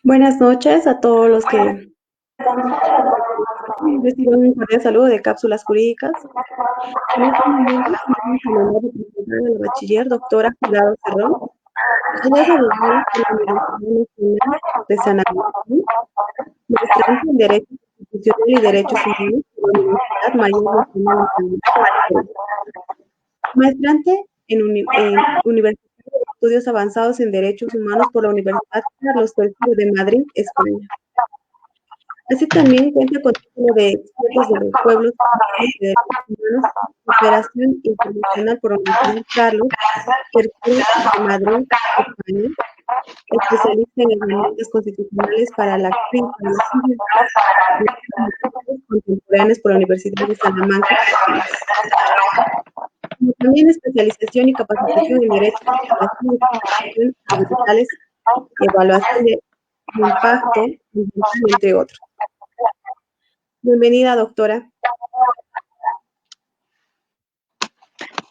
Buenas noches a todos los que reciban un cordial saludo de Cápsulas Jurídicas. En este momento tenemos el honor de presentar a la bachiller doctora Jurado Cerrón. Ella es abogada de la Universidad Nacional de San Agustín, maestrante en Derecho Constitucional y Derechos Humanos por la Universidad Mayor Nacional de San Agustín, maestrante en Universidad de Estudios Avanzados en Derechos Humanos por la Universidad Carlos III de Madrid, España. Así también cuenta con título de Expertos de los Pueblos Indígenas y Derechos Humanos, Cooperación Internacional por la Universidad Carlos III de Madrid, España, especialista en herramientas constitucionales para la criptografía de derechos contemporáneos por la Universidad de Salamanca, España. Como también especialización y capacitación en Derecho, Legislación y Participación Ambientales, Evaluación de Impacto Ambiental, entre otros. Bienvenida, doctora.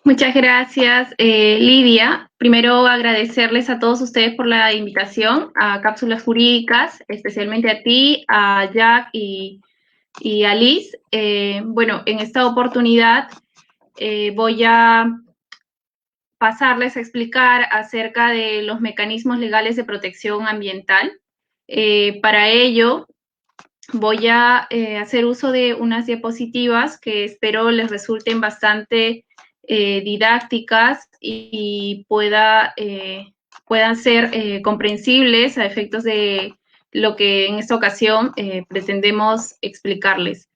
Muchas gracias, Lidia. Primero, agradecerles a todos ustedes por la invitación a Cápsulas Jurídicas, especialmente a ti, a Jack y a Liz. Bueno, en esta oportunidad voy a pasarles a explicar acerca de los mecanismos legales de protección ambiental. Para ello, voy a hacer uso de unas diapositivas que espero les resulten bastante didácticas y puedan ser comprensibles a efectos de lo que en esta ocasión pretendemos explicarles.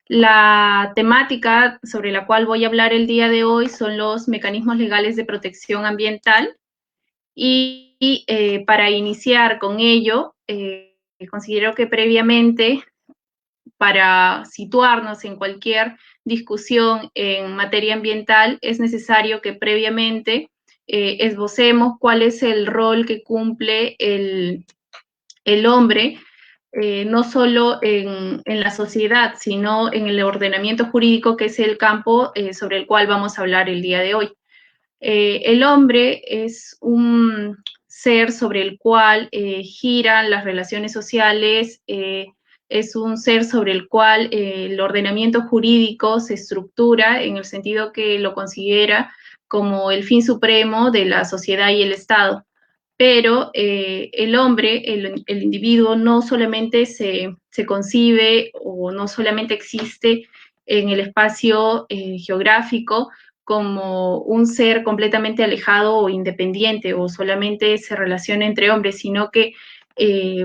La temática sobre la cual voy a hablar el día de hoy son los mecanismos legales de protección ambiental y para iniciar con ello, considero que previamente, para situarnos en cualquier discusión en materia ambiental, es necesario que previamente esbocemos cuál es el rol que cumple el hombre, no solo en la sociedad, sino en el ordenamiento jurídico, que es el campo sobre el cual vamos a hablar el día de hoy. El hombre es un ser sobre el cual giran las relaciones sociales, es un ser sobre el cual el ordenamiento jurídico se estructura en el sentido que lo considera como el fin supremo de la sociedad y el Estado. Pero el hombre, el individuo, no solamente se concibe o no solamente existe en el espacio geográfico como un ser completamente alejado o independiente o solamente se relaciona entre hombres, sino que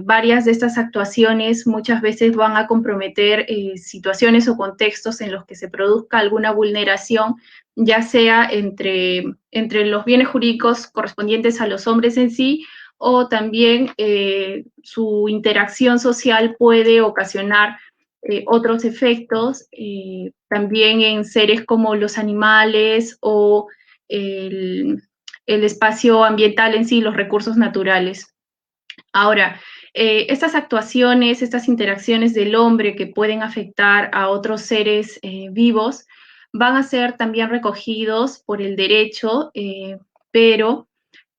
varias de estas actuaciones muchas veces van a comprometer situaciones o contextos en los que se produzca alguna vulneración, ya sea entre los bienes jurídicos correspondientes a los hombres en sí, o también su interacción social puede ocasionar otros efectos, también en seres como los animales o el espacio ambiental en sí, los recursos naturales. Ahora, estas actuaciones, estas interacciones del hombre que pueden afectar a otros seres vivos, van a ser también recogidos por el derecho, pero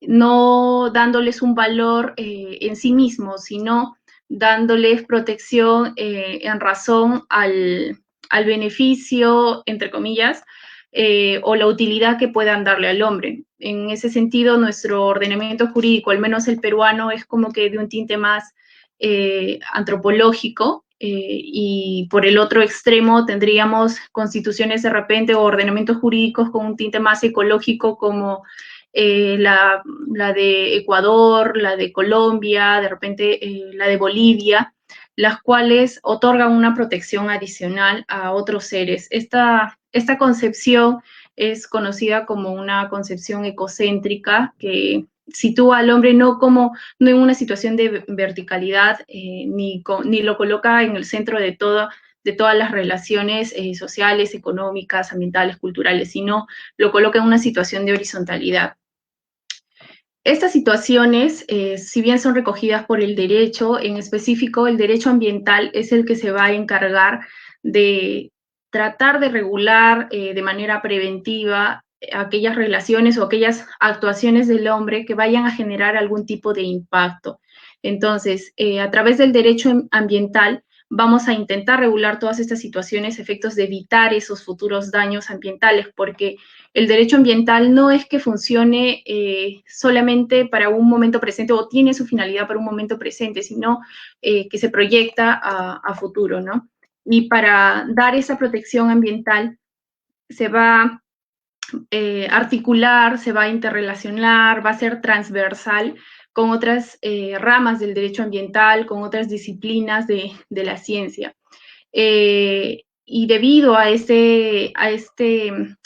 no dándoles un valor en sí mismo, sino dándoles protección en razón al beneficio, entre comillas, o la utilidad que puedan darle al hombre. En ese sentido, nuestro ordenamiento jurídico, al menos el peruano, es como que de un tinte más antropológico, y por el otro extremo tendríamos constituciones de repente o ordenamientos jurídicos con un tinte más ecológico, como la de Ecuador, la de Colombia, de repente la de Bolivia, las cuales otorgan una protección adicional a otros seres. Esta concepción es conocida como una concepción ecocéntrica que sitúa al hombre no en una situación de verticalidad, ni lo coloca en el centro de todas las relaciones sociales, económicas, ambientales, culturales, sino lo coloca en una situación de horizontalidad. Estas situaciones, si bien son recogidas por el derecho, en específico el derecho ambiental es el que se va a encargar de tratar de regular de manera preventiva aquellas relaciones o aquellas actuaciones del hombre que vayan a generar algún tipo de impacto. Entonces, a través del derecho ambiental, vamos a intentar regular todas estas situaciones, efectos de evitar esos futuros daños ambientales, porque el derecho ambiental no es que funcione solamente para un momento presente o tiene su finalidad para un momento presente, sino que se proyecta a futuro, ¿no? Y para dar esa protección ambiental se va a articular, se va a interrelacionar, va a ser transversal con otras ramas del derecho ambiental, con otras disciplinas de la ciencia. Y debido a este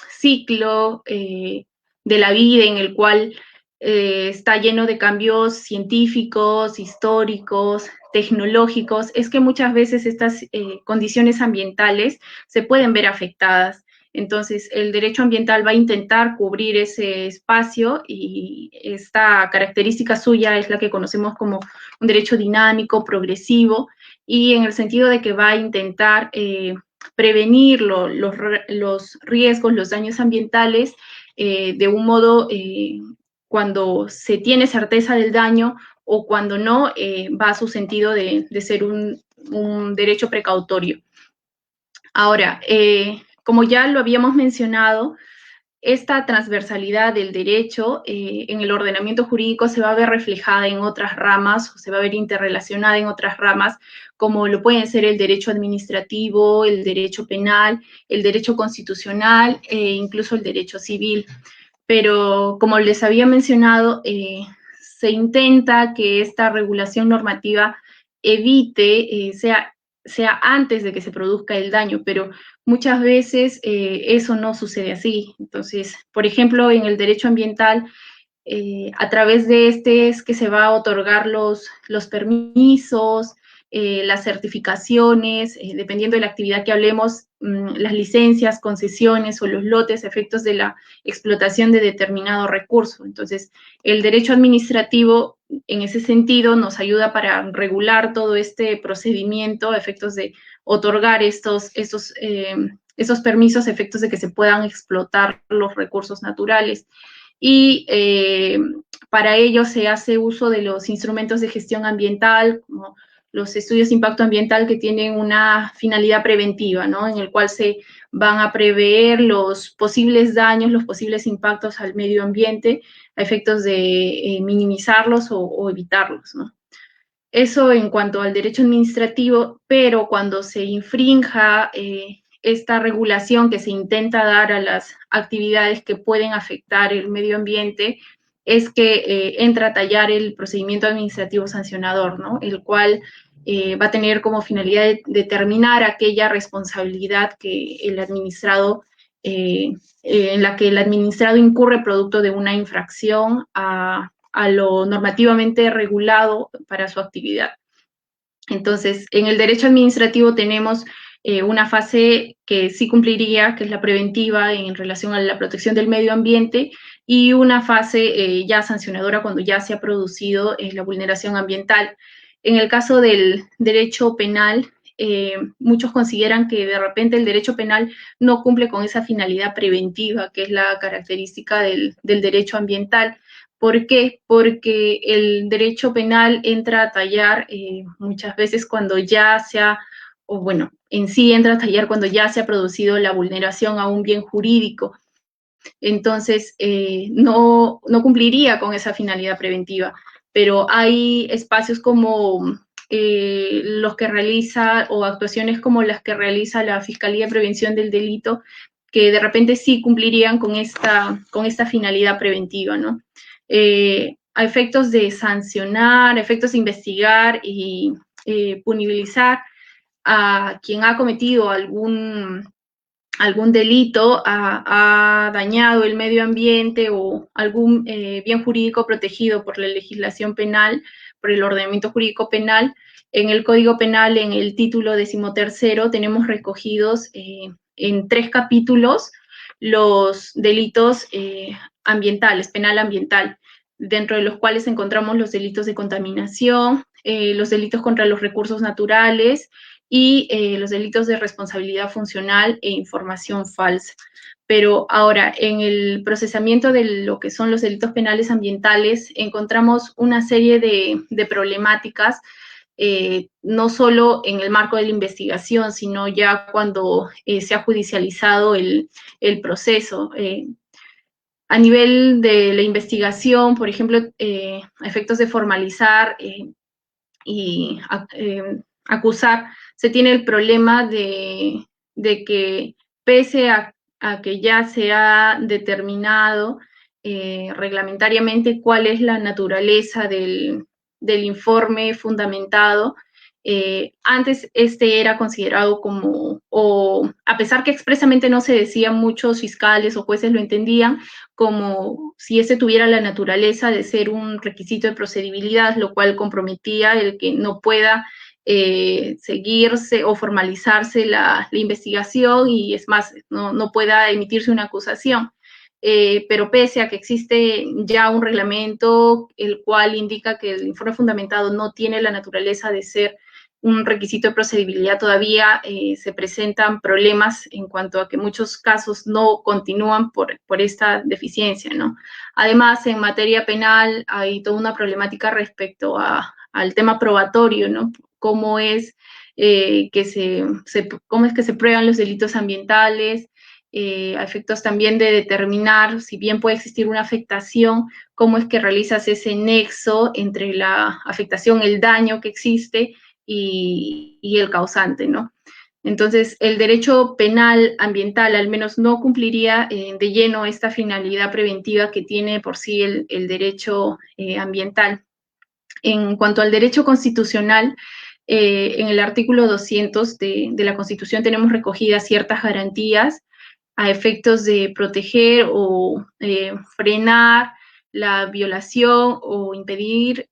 ciclo de la vida en el cual está lleno de cambios científicos, históricos, tecnológicos, es que muchas veces estas condiciones ambientales se pueden ver afectadas. Entonces, el derecho ambiental va a intentar cubrir ese espacio y esta característica suya es la que conocemos como un derecho dinámico, progresivo, y en el sentido de que va a intentar prevenir los riesgos, los daños ambientales de un modo cuando se tiene certeza del daño o cuando no, va a su sentido de ser un derecho precautorio. Ahora, como ya lo habíamos mencionado, esta transversalidad del derecho en el ordenamiento jurídico se va a ver reflejada en otras ramas o se va a ver interrelacionada en otras ramas, como lo pueden ser el derecho administrativo, el derecho penal, el derecho constitucional e incluso el derecho civil. Pero como les había mencionado, se intenta que esta regulación normativa evite, sea antes de que se produzca el daño, pero muchas veces eso no sucede así. Entonces, por ejemplo, en el derecho ambiental, a través de este es que se va a otorgar los permisos, las certificaciones, dependiendo de la actividad que hablemos, las licencias, concesiones o los lotes, efectos de la explotación de determinado recurso. Entonces, el derecho administrativo, en ese sentido, nos ayuda para regular todo este procedimiento a efectos de otorgar estos permisos, a efectos de que se puedan explotar los recursos naturales. Y para ello se hace uso de los instrumentos de gestión ambiental, como los estudios de impacto ambiental que tienen una finalidad preventiva, ¿no? En el cual se van a prever los posibles daños, los posibles impactos al medio ambiente a efectos de minimizarlos o evitarlos, ¿no? Eso en cuanto al derecho administrativo, pero cuando se infrinja esta regulación que se intenta dar a las actividades que pueden afectar el medio ambiente, es que entra a tallar el procedimiento administrativo sancionador, ¿no? El cual va a tener como finalidad determinar aquella responsabilidad que el administrado, en la que el administrado incurre producto de una infracción a lo normativamente regulado para su actividad. Entonces, en el derecho administrativo tenemos una fase que sí cumpliría, que es la preventiva en relación a la protección del medio ambiente, y una fase ya sancionadora cuando ya se ha producido la vulneración ambiental. En el caso del derecho penal, muchos consideran que de repente el derecho penal no cumple con esa finalidad preventiva, que es la característica del derecho ambiental. ¿Por qué? Porque el derecho penal entra a tallar muchas veces cuando ya se ha, o bueno, en sí entra a tallar cuando ya se ha producido la vulneración a un bien jurídico. Entonces, no cumpliría con esa finalidad preventiva. Pero hay espacios como los que realiza o actuaciones como las que realiza la Fiscalía de Prevención del Delito, que de repente sí cumplirían con esta finalidad preventiva, ¿no? A efectos de sancionar, a efectos de investigar y punibilizar a quien ha cometido algún delito, ha dañado el medio ambiente o algún bien jurídico protegido por la legislación penal, por el ordenamiento jurídico penal. En el Código Penal, en el título 13, tenemos recogidos en 3 capítulos los delitos ambientales, penal ambiental, dentro de los cuales encontramos los delitos de contaminación, los delitos contra los recursos naturales y los delitos de responsabilidad funcional e información falsa. Pero ahora, en el procesamiento de lo que son los delitos penales ambientales, encontramos una serie de problemáticas, no solo en el marco de la investigación, sino ya cuando se ha judicializado el proceso. A nivel de la investigación, por ejemplo, efectos de formalizar y acusar, se tiene el problema de que pese a que ya se ha determinado reglamentariamente cuál es la naturaleza del informe fundamentado, antes este era considerado como, o a pesar que expresamente no se decía, muchos fiscales o jueces lo entendían como si ese tuviera la naturaleza de ser un requisito de procedibilidad, lo cual comprometía el que no pueda seguirse o formalizarse la investigación y es más, no pueda emitirse una acusación. Pero pese a que existe ya un reglamento el cual indica que el informe fundamentado no tiene la naturaleza de ser un requisito de procedibilidad, todavía se presentan problemas en cuanto a que muchos casos no continúan por esta deficiencia, ¿no? Además, en materia penal hay toda una problemática respecto al tema probatorio, ¿no? Cómo es cómo es que se prueban los delitos ambientales, a efectos también de determinar si bien puede existir una afectación, cómo es que realizas ese nexo entre la afectación, el daño que existe y el causante, ¿no? Entonces, el derecho penal ambiental al menos no cumpliría de lleno esta finalidad preventiva que tiene por sí el derecho ambiental. En cuanto al derecho constitucional, en el artículo 200 de la Constitución tenemos recogidas ciertas garantías a efectos de proteger o frenar la violación o impedir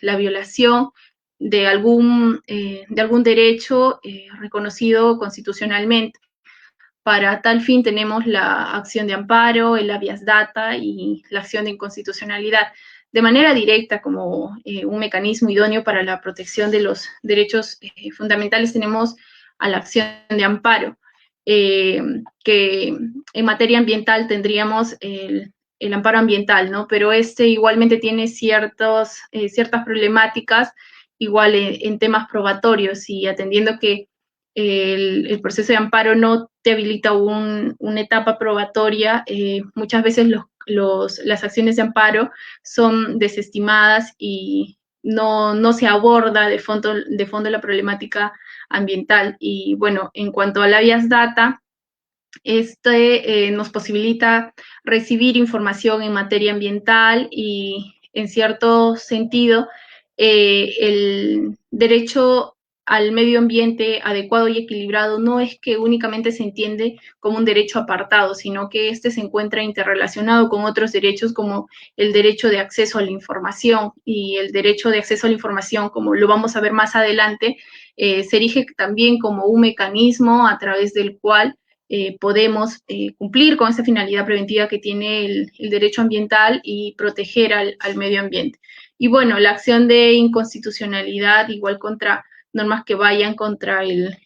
la violación de algún derecho reconocido constitucionalmente. Para tal fin tenemos la acción de amparo, el habeas data y la acción de inconstitucionalidad, de manera directa como un mecanismo idóneo para la protección de los derechos fundamentales. Tenemos a la acción de amparo, que en materia ambiental tendríamos el amparo ambiental, ¿no? Pero este igualmente tiene ciertas problemáticas, igual en temas probatorios, y atendiendo que el proceso de amparo no te habilita una etapa probatoria, muchas veces las acciones de amparo son desestimadas y no se aborda de fondo la problemática ambiental. Y bueno, en cuanto a la habeas data, nos posibilita recibir información en materia ambiental y, en cierto sentido, el derecho al medio ambiente adecuado y equilibrado no es que únicamente se entiende como un derecho apartado, sino que este se encuentra interrelacionado con otros derechos como el derecho de acceso a la información, y el derecho de acceso a la información, como lo vamos a ver más adelante, se erige también como un mecanismo a través del cual podemos cumplir con esa finalidad preventiva que tiene el derecho ambiental y proteger al medio ambiente. Y bueno, la acción de inconstitucionalidad, igual contra normas que vayan contra el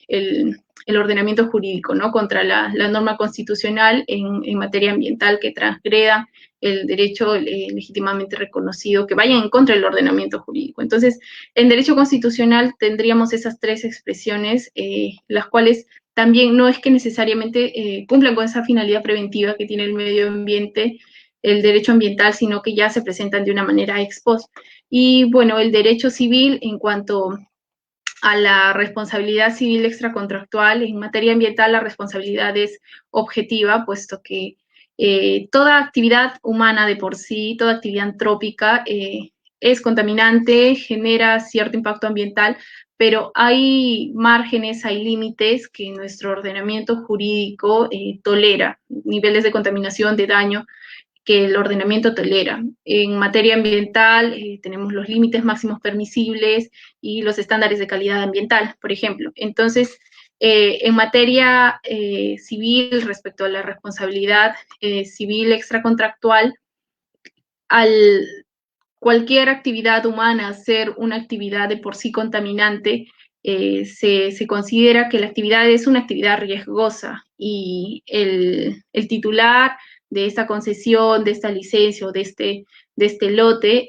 ordenamiento jurídico, ¿no? Contra la norma constitucional en materia ambiental que transgreda el derecho legítimamente reconocido, que vayan en contra del ordenamiento jurídico. Entonces, en derecho constitucional tendríamos esas tres expresiones, las cuales también no es que necesariamente cumplan con esa finalidad preventiva que tiene el medio ambiente, el derecho ambiental, sino que ya se presentan de una manera ex post. Y bueno, el derecho civil, en cuanto a la responsabilidad civil extracontractual, en materia ambiental la responsabilidad es objetiva, puesto que toda actividad humana de por sí, toda actividad antrópica es contaminante, genera cierto impacto ambiental, pero hay márgenes, hay límites que nuestro ordenamiento jurídico tolera, niveles de contaminación, de daño, que el ordenamiento tolera. En materia ambiental tenemos los límites máximos permisibles y los estándares de calidad ambiental, por ejemplo. Entonces, en materia civil, respecto a la responsabilidad civil extracontractual, al cualquier actividad humana ser una actividad de por sí contaminante, se considera que la actividad es una actividad riesgosa y el titular de esta concesión, de esta licencia o de este lote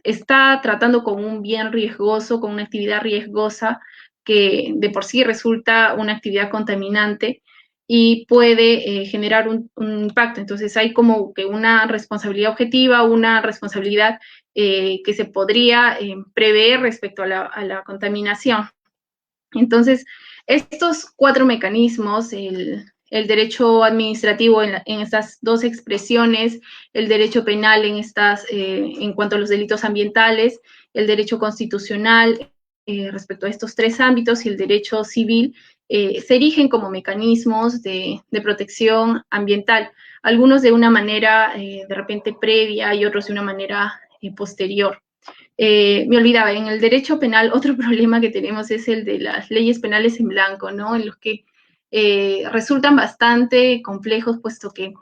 está tratando con un bien riesgoso, con una actividad riesgosa que de por sí resulta una actividad contaminante y puede generar un impacto. Entonces hay como que una responsabilidad objetiva, una responsabilidad que se podría prever respecto a la contaminación. Entonces, estos 4 mecanismos, el derecho administrativo en estas 2 expresiones, el derecho penal en cuanto a los delitos ambientales, el derecho constitucional respecto a estos 3 ámbitos y el derecho civil, se erigen como mecanismos de protección ambiental, algunos de una manera de repente previa y otros de una manera posterior. Me olvidaba, en el derecho penal otro problema que tenemos es el de las leyes penales en blanco, ¿no? En los que resultan bastante complejos, puesto que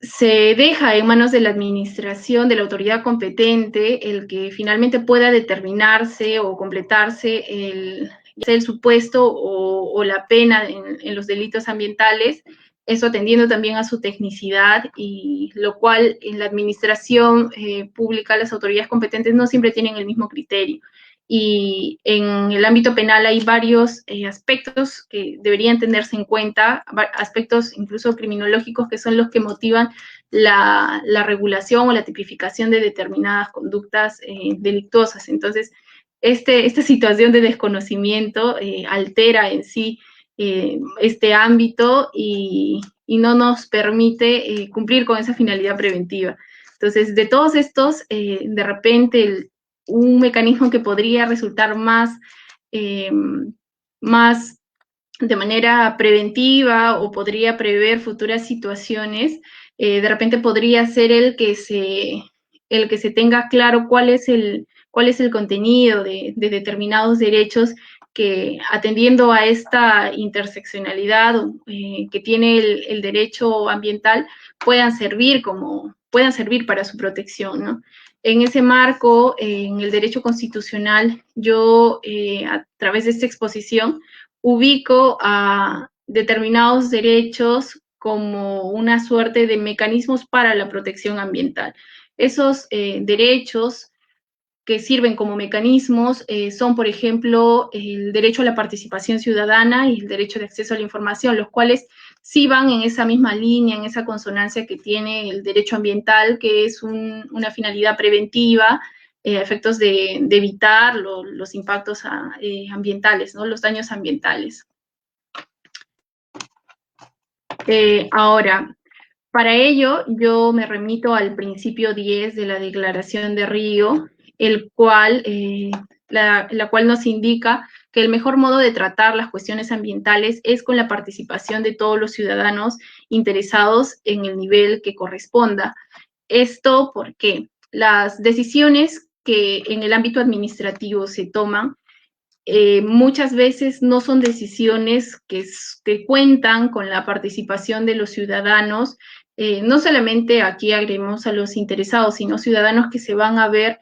se deja en manos de la administración, de la autoridad competente, el que finalmente pueda determinarse o completarse el supuesto o la pena en los delitos ambientales, eso atendiendo también a su tecnicidad, y lo cual en la administración pública las autoridades competentes no siempre tienen el mismo criterio. Y en el ámbito penal hay varios aspectos que deberían tenerse en cuenta, aspectos incluso criminológicos que son los que motivan la regulación o la tipificación de determinadas conductas delictuosas. Entonces, esta situación de desconocimiento altera en sí este ámbito y no nos permite cumplir con esa finalidad preventiva. Entonces, de todos estos, de repente, un mecanismo que podría resultar más de manera preventiva o podría prever futuras situaciones, de repente podría ser el que se tenga claro cuál es el contenido de determinados derechos que, atendiendo a esta interseccionalidad que tiene el derecho ambiental, puedan servir para su protección, ¿no? En ese marco, en el derecho constitucional, yo, a través de esta exposición, ubico a determinados derechos como una suerte de mecanismos para la protección ambiental. Esos derechos que sirven como mecanismos son, por ejemplo, el derecho a la participación ciudadana y el derecho de acceso a la información, los cuales sí van en esa misma línea, en esa consonancia que tiene el derecho ambiental, que es una finalidad preventiva, efectos de evitar los impactos ambientales, ¿no? Los daños ambientales. Ahora, para ello, yo me remito al principio 10 de la Declaración de Río, la cual nos indica que el mejor modo de tratar las cuestiones ambientales es con la participación de todos los ciudadanos interesados en el nivel que corresponda. Esto porque las decisiones que en el ámbito administrativo se toman muchas veces no son decisiones que cuentan con la participación de los ciudadanos, no solamente aquí agregamos a los interesados, sino ciudadanos que se van a ver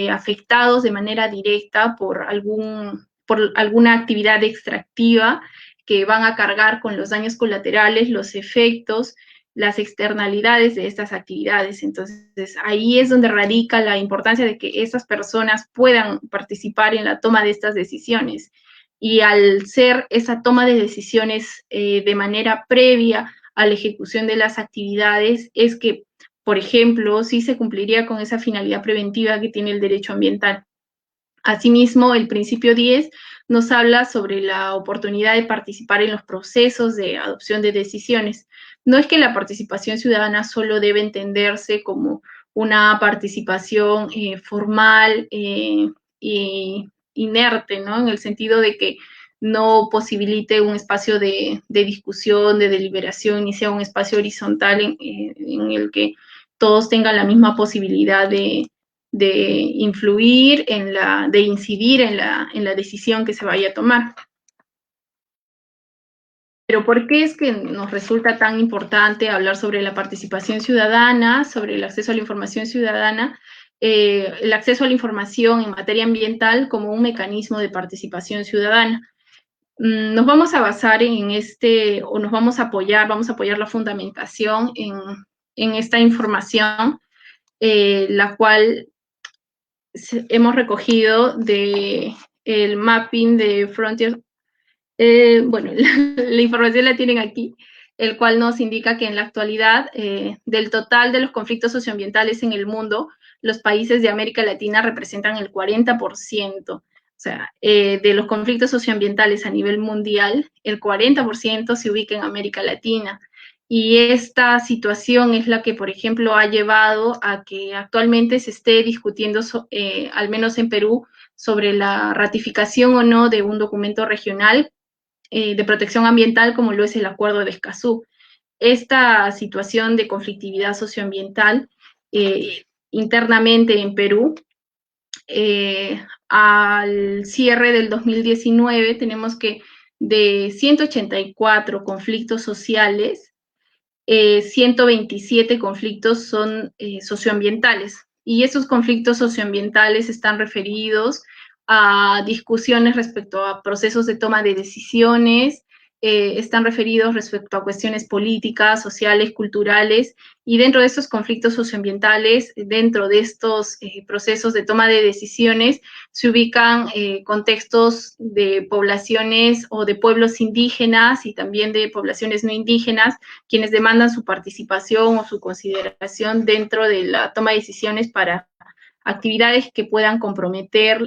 afectados de manera directa por alguna actividad extractiva, que van a cargar con los daños colaterales, los efectos, las externalidades de estas actividades. Entonces, ahí es donde radica la importancia de que esas personas puedan participar en la toma de estas decisiones. Y al ser esa toma de decisiones de manera previa a la ejecución de las actividades, es que, por ejemplo, sí se cumpliría con esa finalidad preventiva que tiene el derecho ambiental. Asimismo, el principio 10 nos habla sobre la oportunidad de participar en los procesos de adopción de decisiones. No es que la participación ciudadana solo debe entenderse como una participación formal y inerte, ¿no? En el sentido de que no posibilite un espacio de discusión, de deliberación, ni sea un espacio horizontal en el que todos tengan la misma posibilidad de influir, de incidir en la decisión que se vaya a tomar. Pero ¿por qué es que nos resulta tan importante hablar sobre la participación ciudadana, sobre el acceso a la información ciudadana? el acceso a la información en materia ambiental como un mecanismo de participación ciudadana. Nos vamos a basar en o nos vamos a apoyar la fundamentación en esta información, la cual hemos recogido el mapping de Frontier. Bueno, la información la tienen aquí, el cual nos indica que en la actualidad, del total de los conflictos socioambientales en el mundo, los países de América Latina representan el 40%. O sea, de los conflictos socioambientales a nivel mundial, el 40% se ubica en América Latina. Y esta situación es la que, por ejemplo, ha llevado a que actualmente se esté discutiendo, al menos en Perú, sobre la ratificación o no de un documento regional de protección ambiental como lo es el Acuerdo de Escazú. Esta situación de conflictividad socioambiental internamente en Perú, al cierre del 2019 tenemos que de 184 conflictos sociales, 127 conflictos son socioambientales, y esos conflictos socioambientales están referidos a discusiones respecto a procesos de toma de decisiones, están referidos respecto a cuestiones políticas, sociales, culturales, y dentro de estos conflictos socioambientales, dentro de estos procesos de toma de decisiones, se ubican contextos de poblaciones o de pueblos indígenas y también de poblaciones no indígenas, quienes demandan su participación o su consideración dentro de la toma de decisiones para actividades que puedan comprometer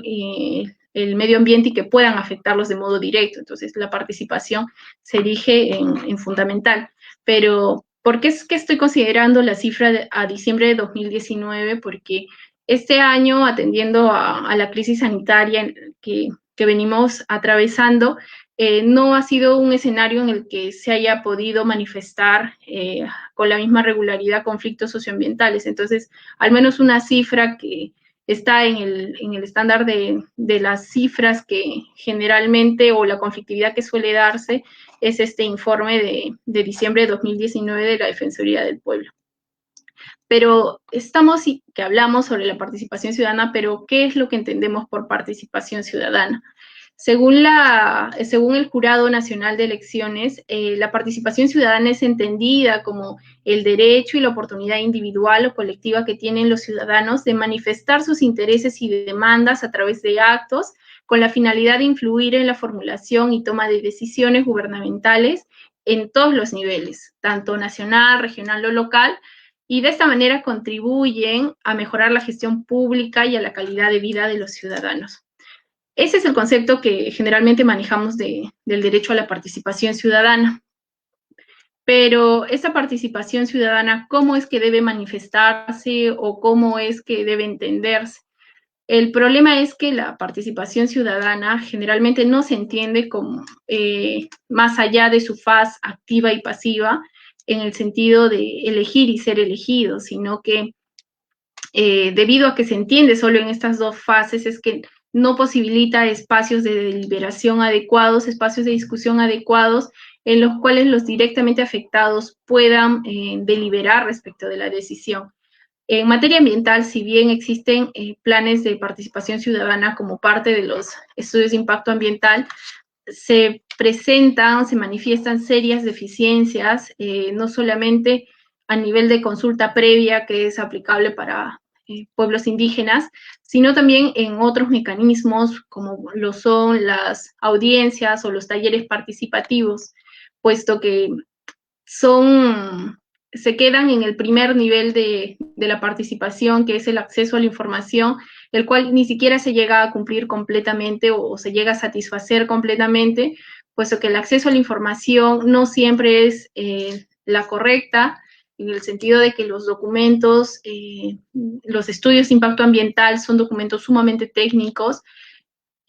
el medio ambiente y que puedan afectarlos de modo directo. Entonces, la participación se erige en fundamental. Pero, ¿por qué es que estoy considerando la cifra a diciembre de 2019? Porque este año, atendiendo a la crisis sanitaria que venimos atravesando, no ha sido un escenario en el que se haya podido manifestar con la misma regularidad conflictos socioambientales. Entonces, al menos una cifra que está en el estándar de las cifras que generalmente, o la conflictividad que suele darse, es este informe de diciembre de 2019 de la Defensoría del Pueblo. Pero que hablamos sobre la participación ciudadana, pero ¿qué es lo que entendemos por participación ciudadana? Según el Jurado Nacional de Elecciones, la participación ciudadana es entendida como el derecho y la oportunidad individual o colectiva que tienen los ciudadanos de manifestar sus intereses y demandas a través de actos con la finalidad de influir en la formulación y toma de decisiones gubernamentales en todos los niveles, tanto nacional, regional o local, y de esta manera contribuyen a mejorar la gestión pública y a la calidad de vida de los ciudadanos. Ese es el concepto que generalmente manejamos del derecho a la participación ciudadana. Pero esa participación ciudadana, ¿cómo es que debe manifestarse o cómo es que debe entenderse? El problema es que la participación ciudadana generalmente no se entiende como más allá de su faz activa y pasiva, en el sentido de elegir y ser elegido, sino que debido a que se entiende solo en estas dos fases, es que no posibilita espacios de deliberación adecuados, espacios de discusión adecuados, en los cuales los directamente afectados puedan deliberar respecto de la decisión. En materia ambiental, si bien existen planes de participación ciudadana como parte de los estudios de impacto ambiental, se manifiestan serias deficiencias, no solamente a nivel de consulta previa, que es aplicable para pueblos indígenas, sino también en otros mecanismos como lo son las audiencias o los talleres participativos, puesto que se quedan en el primer nivel de la participación, que es el acceso a la información, el cual ni siquiera se llega a cumplir completamente o se llega a satisfacer completamente, puesto que el acceso a la información no siempre es la correcta, en el sentido de que los documentos, los estudios de impacto ambiental son documentos sumamente técnicos,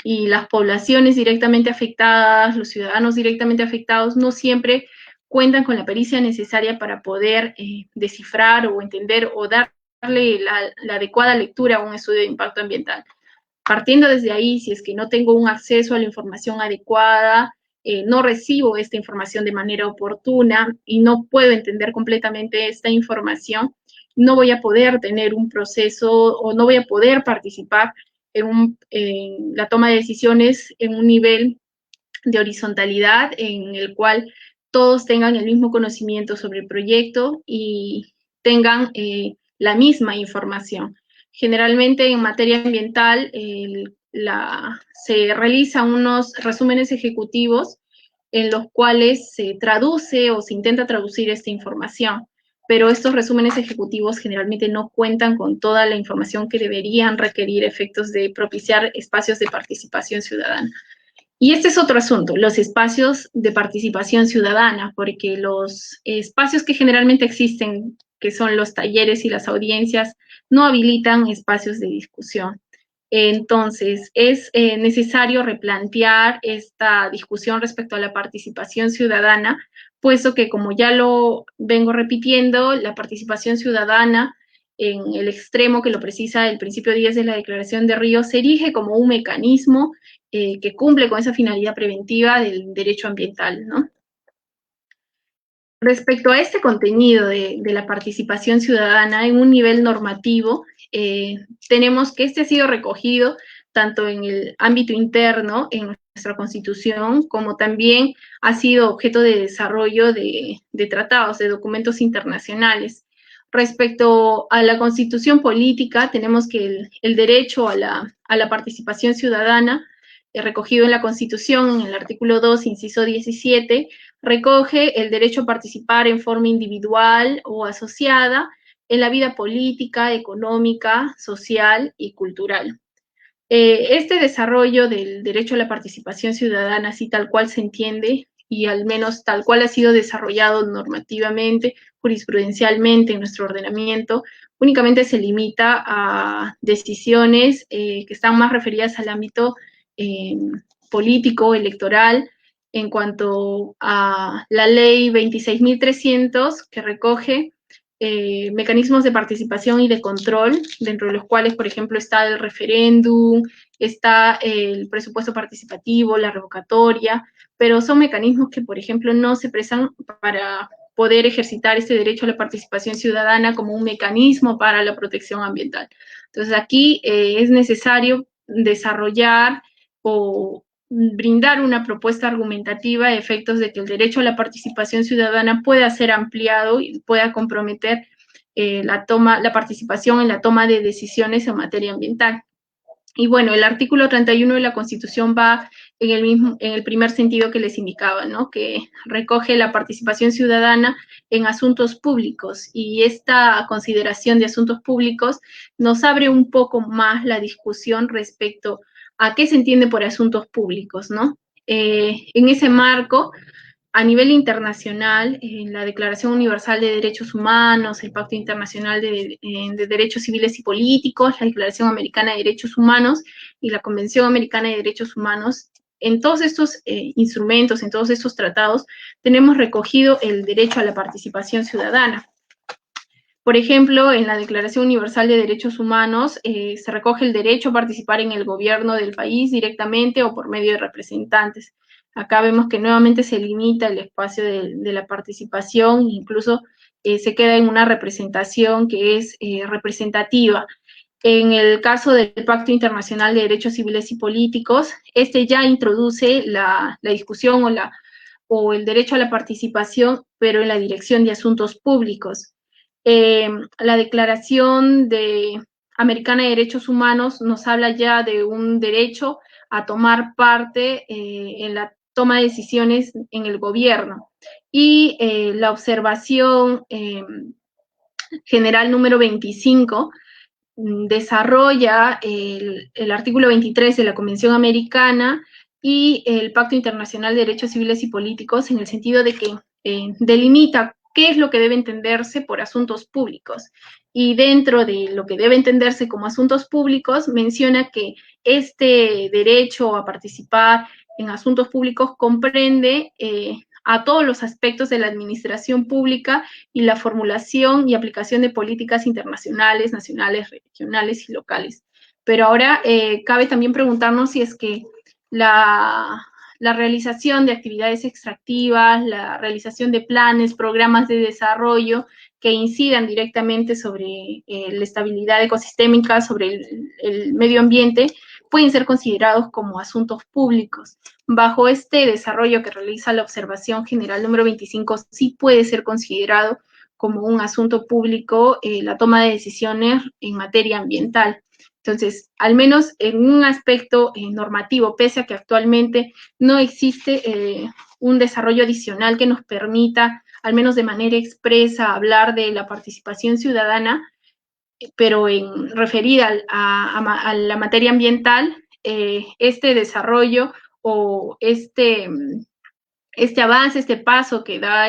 y las poblaciones directamente afectadas, los ciudadanos directamente afectados, no siempre cuentan con la pericia necesaria para poder descifrar o entender o darle la adecuada lectura a un estudio de impacto ambiental. Partiendo desde ahí, si es que no tengo un acceso a la información adecuada, no recibo esta información de manera oportuna y no puedo entender completamente esta información, no voy a poder tener un proceso o no voy a poder participar en la toma de decisiones en un nivel de horizontalidad en el cual todos tengan el mismo conocimiento sobre el proyecto y tengan la misma información. Generalmente en materia ambiental se realizan unos resúmenes ejecutivos en los cuales se traduce o se intenta traducir esta información, pero estos resúmenes ejecutivos generalmente no cuentan con toda la información que deberían requerir efectos de propiciar espacios de participación ciudadana. Y este es otro asunto, los espacios de participación ciudadana, porque los espacios que generalmente existen, que son los talleres y las audiencias, no habilitan espacios de discusión. Entonces, es necesario replantear esta discusión respecto a la participación ciudadana, puesto que, como ya lo vengo repitiendo, la participación ciudadana en el extremo que lo precisa el principio 10 de la Declaración de Río se erige como un mecanismo que cumple con esa finalidad preventiva del derecho ambiental, ¿no? Respecto a este contenido de la participación ciudadana en un nivel normativo, tenemos que este ha sido recogido tanto en el ámbito interno, en nuestra Constitución, como también ha sido objeto de desarrollo de tratados, de documentos internacionales. Respecto a la Constitución política, tenemos que el derecho a la participación ciudadana, recogido en la Constitución, en el artículo 2, inciso 17, recoge el derecho a participar en forma individual o asociada en la vida política, económica, social y cultural. Este desarrollo del derecho a la participación ciudadana, así tal cual se entiende, y al menos tal cual ha sido desarrollado normativamente, jurisprudencialmente en nuestro ordenamiento, únicamente se limita a decisiones que están más referidas al ámbito político, electoral, en cuanto a la ley 26.300, que recoge mecanismos de participación y de control, dentro de los cuales, por ejemplo, está el referéndum, está el presupuesto participativo, la revocatoria, pero son mecanismos que, por ejemplo, no se prestan para poder ejercitar este derecho a la participación ciudadana como un mecanismo para la protección ambiental. Entonces, aquí es necesario desarrollar o brindar una propuesta argumentativa a efectos de que el derecho a la participación ciudadana pueda ser ampliado y pueda comprometer la participación en la toma de decisiones en materia ambiental. Y bueno, el artículo 31 de la Constitución va en el primer sentido que les indicaba, ¿no? Que recoge la participación ciudadana en asuntos públicos, y esta consideración de asuntos públicos nos abre un poco más la discusión respecto a qué se entiende por asuntos públicos, ¿no? En ese marco, a nivel internacional, en la Declaración Universal de Derechos Humanos, el Pacto Internacional de Derechos Civiles y Políticos, la Declaración Americana de Derechos Humanos y la Convención Americana de Derechos Humanos, en todos estos instrumentos, en todos estos tratados, tenemos recogido el derecho a la participación ciudadana. Por ejemplo, en la Declaración Universal de Derechos Humanos se recoge el derecho a participar en el gobierno del país directamente o por medio de representantes. Acá vemos que nuevamente se limita el espacio de la participación, incluso se queda en una representación que es representativa. En el caso del Pacto Internacional de Derechos Civiles y Políticos, este ya introduce la discusión o el derecho a la participación, pero en la dirección de asuntos públicos. La Declaración Americana de Derechos Humanos nos habla ya de un derecho a tomar parte en la toma de decisiones en el gobierno. Y la observación general número 25 desarrolla el artículo 23 de la Convención Americana y el Pacto Internacional de Derechos Civiles y Políticos, en el sentido de que delimita qué es lo que debe entenderse por asuntos públicos. Y dentro de lo que debe entenderse como asuntos públicos, menciona que este derecho a participar en asuntos públicos comprende a todos los aspectos de la administración pública y la formulación y aplicación de políticas internacionales, nacionales, regionales y locales. Pero ahora cabe también preguntarnos si es que la la realización de actividades extractivas, la realización de planes, programas de desarrollo que incidan directamente sobre la estabilidad ecosistémica, sobre el medio ambiente, pueden ser considerados como asuntos públicos. Bajo este desarrollo que realiza la observación general número 25, sí puede ser considerado como un asunto público la toma de decisiones en materia ambiental. Entonces, al menos en un aspecto normativo, pese a que actualmente no existe un desarrollo adicional que nos permita, al menos de manera expresa, hablar de la participación ciudadana, pero referida a la materia ambiental, este desarrollo o este avance, este paso que da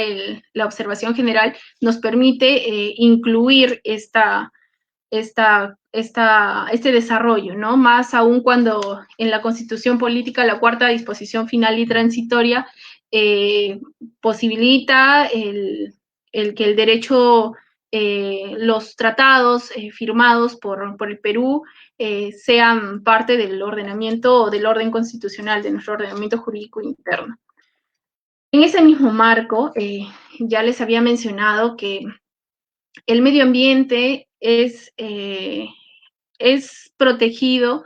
la observación general, nos permite incluir este desarrollo, ¿no? Más aún cuando en la Constitución Política, la cuarta disposición final y transitoria posibilita que el derecho, los tratados firmados por el Perú sean parte del ordenamiento o del orden constitucional, de nuestro ordenamiento jurídico interno. En ese mismo marco, ya les había mencionado que el medio ambiente es protegido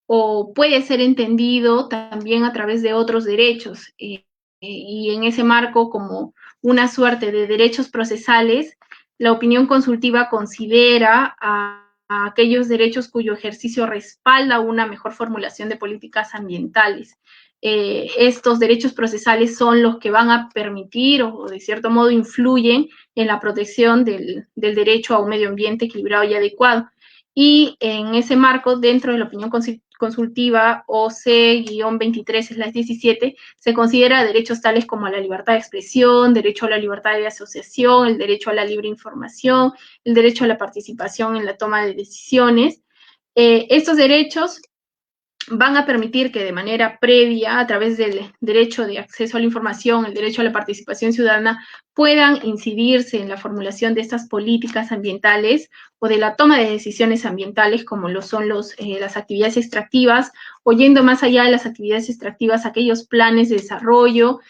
o puede ser entendido también a través de otros derechos. Y en ese marco, como una suerte de derechos procesales, la opinión consultiva considera a aquellos derechos cuyo ejercicio respalda una mejor formulación de políticas ambientales. Estos derechos procesales son los que van a permitir o de cierto modo influyen en la protección del derecho a un medio ambiente equilibrado y adecuado. Y en ese marco, dentro de la opinión consultiva OC-23/17, se considera derechos tales como la libertad de expresión, derecho a la libertad de asociación, el derecho a la libre información, el derecho a la participación en la toma de decisiones. Estos derechos van a permitir que de manera previa, a través del derecho de acceso a la información, el derecho a la participación ciudadana, puedan incidirse en la formulación de estas políticas ambientales o de la toma de decisiones ambientales, como lo son las actividades extractivas, o yendo más allá de las actividades extractivas, aquellos planes de desarrollo,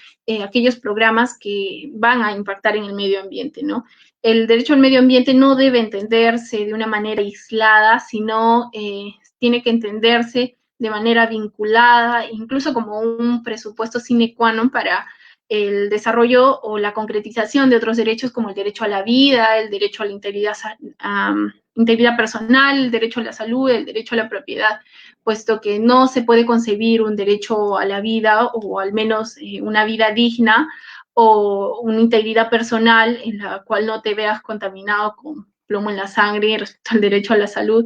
aquellos programas que van a impactar en el medio ambiente, ¿no? El derecho al medio ambiente no debe entenderse de una manera aislada, sino tiene que entenderse de manera vinculada, incluso como un presupuesto sine qua non para el desarrollo o la concretización de otros derechos como el derecho a la vida, el derecho a la integridad personal, el derecho a la salud, el derecho a la propiedad, puesto que no se puede concebir un derecho a la vida o al menos una vida digna o una integridad personal en la cual no te veas contaminado con plomo en la sangre respecto al derecho a la salud,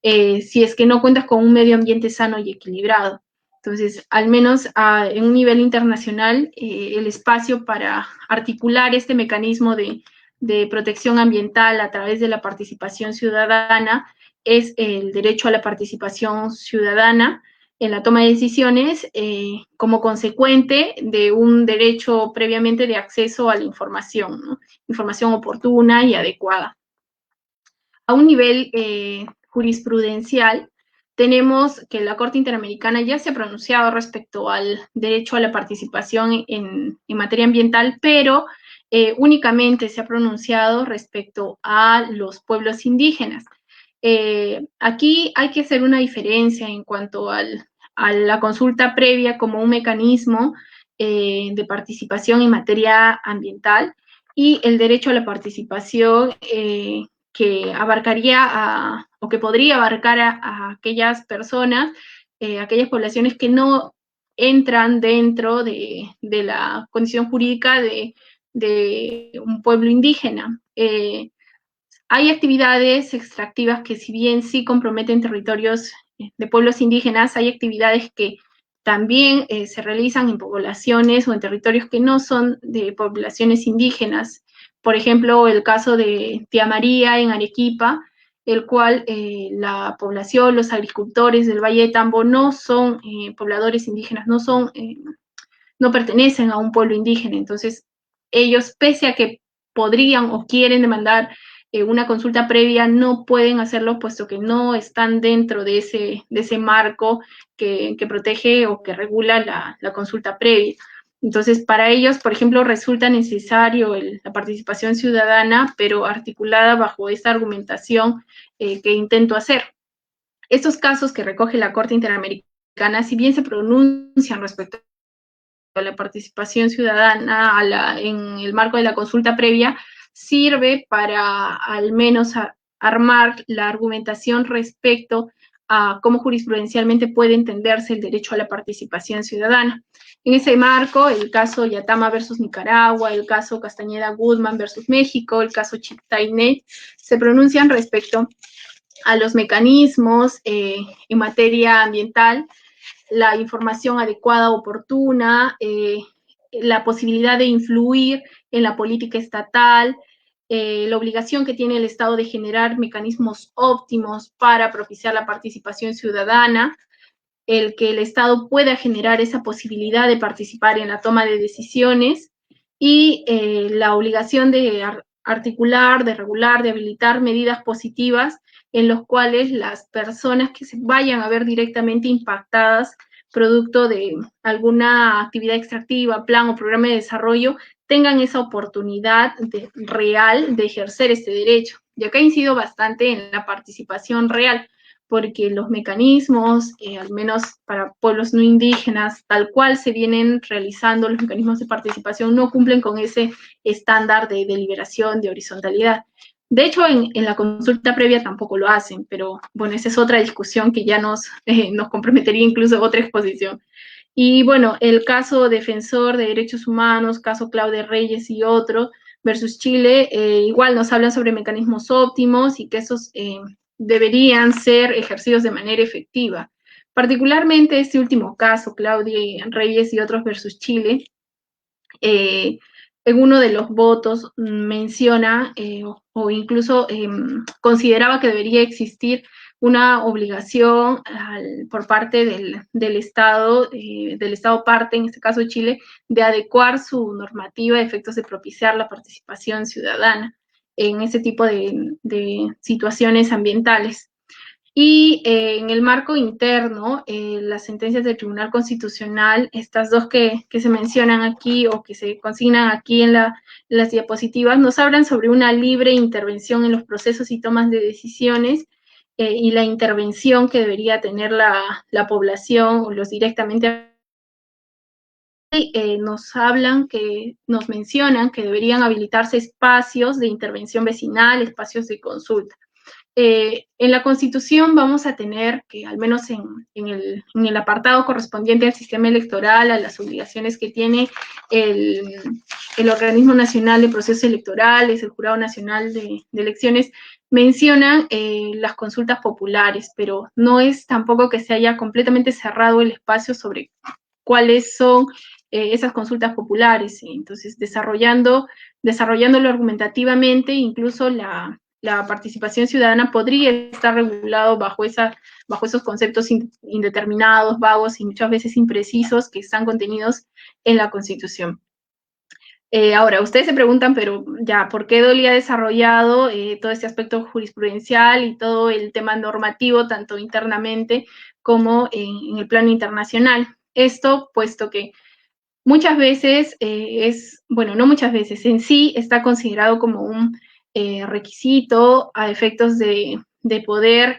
si es que no cuentas con un medio ambiente sano y equilibrado. Entonces, al menos en un nivel internacional, el espacio para articular este mecanismo de protección ambiental a través de la participación ciudadana es el derecho a la participación ciudadana en la toma de decisiones como consecuente de un derecho previamente de acceso a la información, ¿no? Información oportuna y adecuada. A un nivel jurisprudencial, tenemos que la Corte Interamericana ya se ha pronunciado respecto al derecho a la participación en materia ambiental, pero únicamente se ha pronunciado respecto a los pueblos indígenas. Aquí hay que hacer una diferencia en cuanto a la consulta previa como un mecanismo de participación en materia ambiental y el derecho a la participación que abarcaría o que podría abarcar a aquellas personas, aquellas poblaciones que no entran dentro de la condición jurídica de un pueblo indígena. Hay actividades extractivas que si bien sí comprometen territorios de pueblos indígenas, hay actividades que también se realizan en poblaciones o en territorios que no son de poblaciones indígenas. Por ejemplo, el caso de Tía María en Arequipa, el cual la población, los agricultores del Valle de Tambo no son pobladores indígenas, no pertenecen a un pueblo indígena. Entonces, ellos, pese a que podrían o quieren demandar una consulta previa no pueden hacerlo, puesto que no están dentro de ese marco que protege o que regula la consulta previa. Entonces, para ellos, por ejemplo, resulta necesario la participación ciudadana, pero articulada bajo esta argumentación que intento hacer. Estos casos que recoge la Corte Interamericana, si bien se pronuncian respecto a la participación ciudadana en el marco de la consulta previa, sirve para al menos armar la argumentación respecto a cómo jurisprudencialmente puede entenderse el derecho a la participación ciudadana. En ese marco, el caso Yatama versus Nicaragua, el caso Castañeda-Guzmán versus México, el caso Chiptainet, se pronuncian respecto a los mecanismos en materia ambiental, la información adecuada, oportuna, la posibilidad de influir en la política estatal, la obligación que tiene el Estado de generar mecanismos óptimos para propiciar la participación ciudadana, el que el Estado pueda generar esa posibilidad de participar en la toma de decisiones y la obligación de articular, de regular, de habilitar medidas positivas en los cuales las personas que se vayan a ver directamente impactadas producto de alguna actividad extractiva, plan o programa de desarrollo, tengan esa oportunidad real de ejercer este derecho. Y acá incido bastante en la participación real, porque los mecanismos, al menos para pueblos no indígenas, tal cual se vienen realizando los mecanismos de participación, no cumplen con ese estándar de deliberación, de horizontalidad. De hecho, en la consulta previa tampoco lo hacen, pero bueno, esa es otra discusión que ya nos comprometería incluso a otra exposición. Y bueno, el caso Defensor de Derechos Humanos, caso Claudia Reyes y otro, versus Chile, igual nos hablan sobre mecanismos óptimos y que esos deberían ser ejercidos de manera efectiva. Particularmente este último caso, Claudia Reyes y otros versus Chile, en uno de los votos menciona o incluso consideraba que debería existir una obligación por parte del Estado parte, en este caso Chile, de adecuar su normativa a efectos de propiciar la participación ciudadana en ese tipo de situaciones ambientales. Y en el marco interno, las sentencias del Tribunal Constitucional, estas dos que se mencionan aquí o que se consignan aquí en las diapositivas, nos hablan sobre una libre intervención en los procesos y tomas de decisiones y la intervención que debería tener la población o los directamente nos mencionan que deberían habilitarse espacios de intervención vecinal, espacios de consulta. En la Constitución vamos a tener que, al menos en el apartado correspondiente al sistema electoral, a las obligaciones que tiene el Organismo Nacional de Procesos Electorales, el Jurado Nacional de Elecciones, mencionan las consultas populares, pero no es tampoco que se haya completamente cerrado el espacio sobre cuáles son esas consultas populares. Entonces, desarrollándolo argumentativamente, incluso la participación ciudadana podría estar regulado bajo esos conceptos indeterminados, vagos y muchas veces imprecisos que están contenidos en la Constitución. Ahora, ustedes se preguntan, pero ya, ¿por qué Dolly ha desarrollado todo este aspecto jurisprudencial y todo el tema normativo, tanto internamente como en el plano internacional? Esto, puesto que muchas veces no muchas veces, en sí está considerado como un requisito a efectos de poder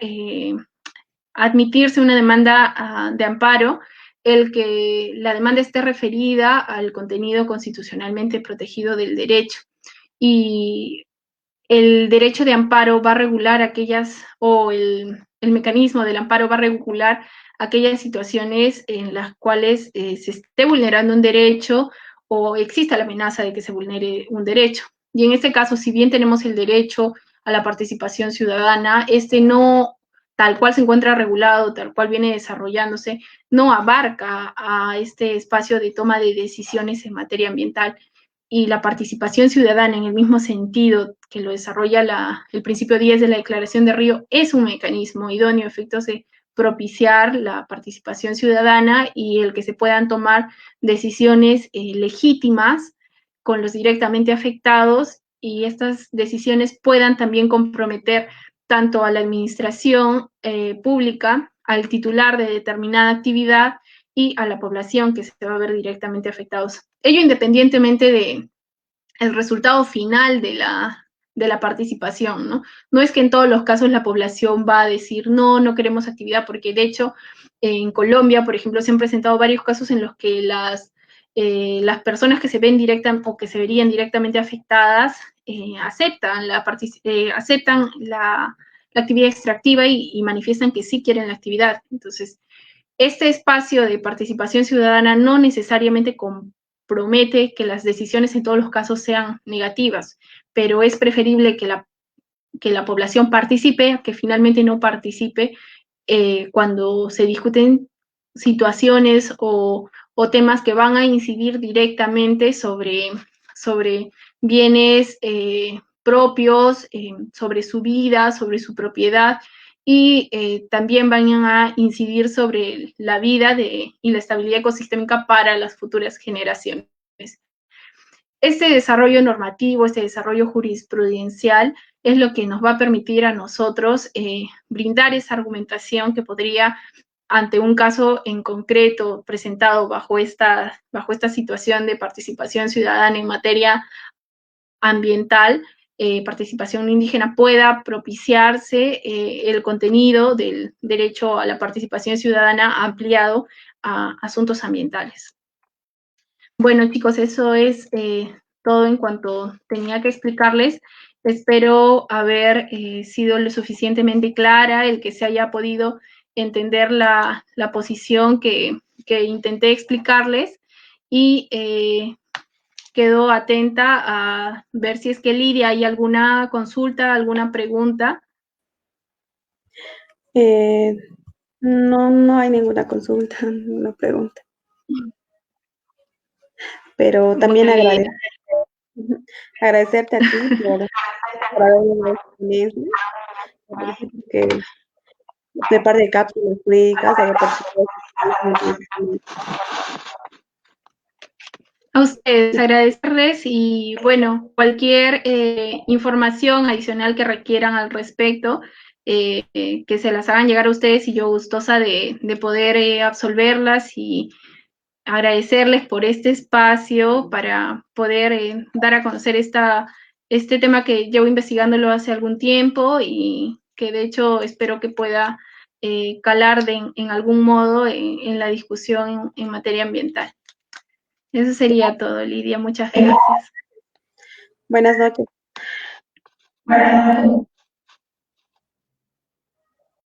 admitirse una demanda de amparo, el que la demanda esté referida al contenido constitucionalmente protegido del derecho. Y el derecho de amparo va a regular el mecanismo del amparo va a regular aquellas situaciones en las cuales se esté vulnerando un derecho o exista la amenaza de que se vulnere un derecho. Y en este caso, si bien tenemos el derecho a la participación ciudadana, no, tal cual se encuentra regulado, tal cual viene desarrollándose, no abarca a este espacio de toma de decisiones en materia ambiental. Y la participación ciudadana, en el mismo sentido que lo desarrolla el principio 10 de la Declaración de Río, es un mecanismo idóneo a efectos de propiciar la participación ciudadana y el que se puedan tomar decisiones legítimas con los directamente afectados y estas decisiones puedan también comprometer tanto a la administración pública, al titular de determinada actividad y a la población que se va a ver directamente afectados. Ello independientemente del resultado final de la participación, ¿no? No es que en todos los casos la población va a decir, no, no queremos actividad, porque de hecho en Colombia, por ejemplo, se han presentado varios casos en los que las personas que se ven directamente o que se verían directamente afectadas aceptan la actividad extractiva y manifiestan que sí quieren la actividad. Entonces, este espacio de participación ciudadana no necesariamente compromete que las decisiones en todos los casos sean negativas, pero es preferible que la población participe, que finalmente no participe cuando se discuten situaciones o temas que van a incidir directamente sobre bienes propios, sobre su vida, sobre su propiedad, y también van a incidir sobre la vida y la estabilidad ecosistémica para las futuras generaciones. Este desarrollo normativo, este desarrollo jurisprudencial es lo que nos va a permitir a nosotros brindar esa argumentación que podría, ante un caso en concreto presentado bajo esta situación de participación ciudadana en materia ambiental, participación indígena, pueda propiciarse el contenido del derecho a la participación ciudadana ampliado a asuntos ambientales. Bueno, chicos, eso es todo en cuanto tenía que explicarles. Espero haber sido lo suficientemente clara, el que se haya podido entender la posición que intenté explicarles, y quedo atenta a ver si es que Lidia hay alguna consulta, alguna pregunta. No hay ninguna consulta, ninguna pregunta. Pero también agradecerte a ti por haberme dado experiencia, porque de parte de cápsulas jurídicas, haber participado. A ustedes, agradecerles, y bueno, cualquier información adicional que requieran al respecto, que se las hagan llegar a ustedes, y yo gustosa de poder absolverlas, y agradecerles por este espacio para poder dar a conocer este tema que llevo investigándolo hace algún tiempo, y que de hecho espero que pueda calar en algún modo en la discusión en materia ambiental. Eso sería todo, Lidia. Muchas gracias. Buenas noches. Buenas noches.